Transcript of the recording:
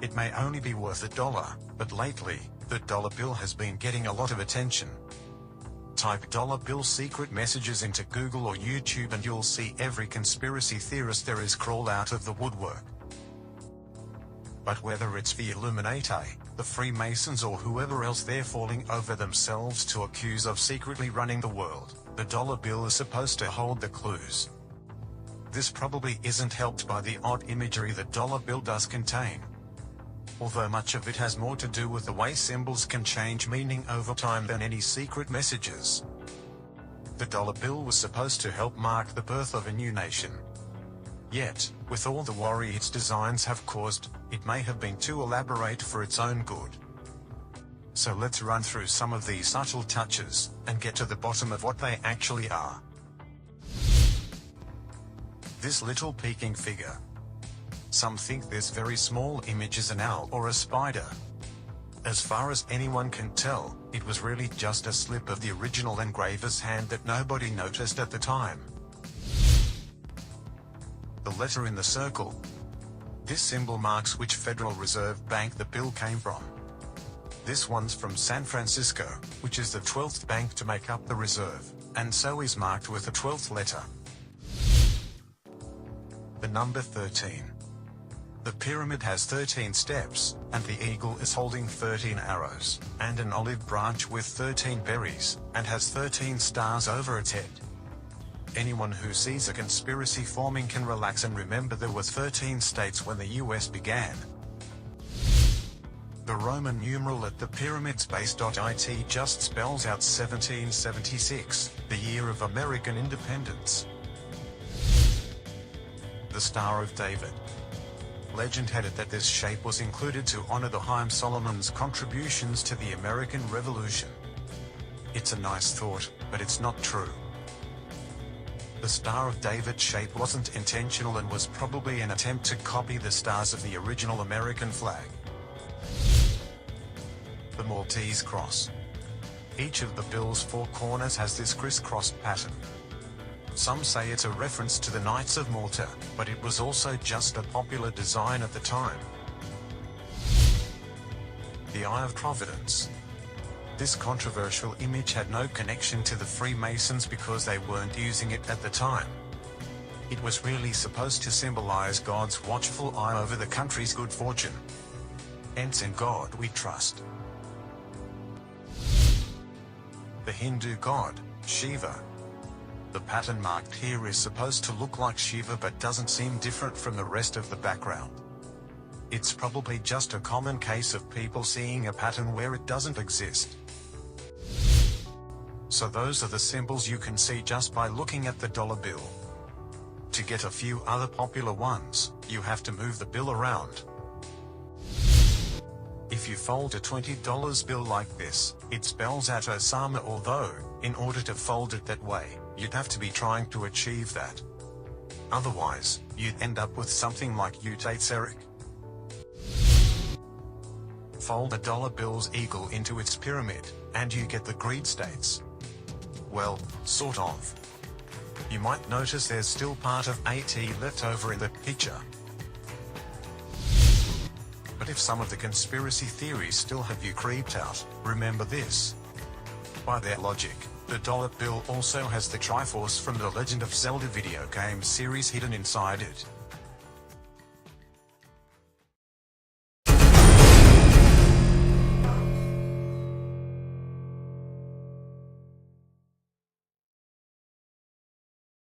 it may only be worth $1, but lately, the dollar bill has been getting a lot of attention. Type dollar bill secret messages into Google or YouTube and you'll see every conspiracy theorist there is crawl out of the woodwork. But whether it's the Illuminati, the Freemasons or whoever else they're falling over themselves to accuse of secretly running the world, the dollar bill is supposed to hold the clues. This probably isn't helped by the odd imagery the dollar bill does contain. Although much of it has more to do with the way symbols can change meaning over time than any secret messages. The dollar bill was supposed to help mark the birth of a new nation. Yet, with all the worry its designs have caused, it may have been too elaborate for its own good. So let's run through some of these subtle touches, and get to the bottom of what they actually are. This little peeking figure. Some think this very small image is an owl or a spider. As far as anyone can tell, it was really just a slip of the original engraver's hand that nobody noticed at the time. The letter in the circle. This symbol marks which Federal Reserve Bank the bill came from. This one's from San Francisco, which is the 12th bank to make up the reserve, and so is marked with the 12th letter. The number 13. The pyramid has 13 steps, and the eagle is holding 13 arrows, and an olive branch with 13 berries, and has 13 stars over its head. Anyone who sees a conspiracy forming can relax and remember there were 13 states when the US began. The Roman numeral at the pyramid's base.it just spells out 1776, the year of American independence. The Star of David. Legend had it that this shape was included to honor the Haim Solomon's contributions to the American Revolution. It's a nice thought, but it's not true. The Star of David shape wasn't intentional and was probably an attempt to copy the stars of the original American flag. The Maltese cross. Each of the bill's four corners has this crisscrossed pattern. Some say it's a reference to the Knights of Malta, but it was also just a popular design at the time. The Eye of Providence. This controversial image had no connection to the Freemasons because they weren't using it at the time. It was really supposed to symbolize God's watchful eye over the country's good fortune. Hence, in God we trust. The Hindu god, Shiva. The pattern marked here is supposed to look like Shiva but doesn't seem different from the rest of the background. It's probably just a common case of people seeing a pattern where it doesn't exist. So those are the symbols you can see just by looking at the dollar bill. To get a few other popular ones, you have to move the bill around. If you fold a $20 bill like this, it spells out Osama, although, in order to fold it that way, you'd have to be trying to achieve that. Otherwise, you'd end up with something like Ute-Eric. Fold a dollar bill's eagle into its pyramid, and you get the greed states. Well, sort of. You might notice there's still part of AT left over in the picture. But if some of the conspiracy theories still have you creeped out, remember this. By their logic, the dollar bill also has the Triforce from the Legend of Zelda video game series hidden inside it.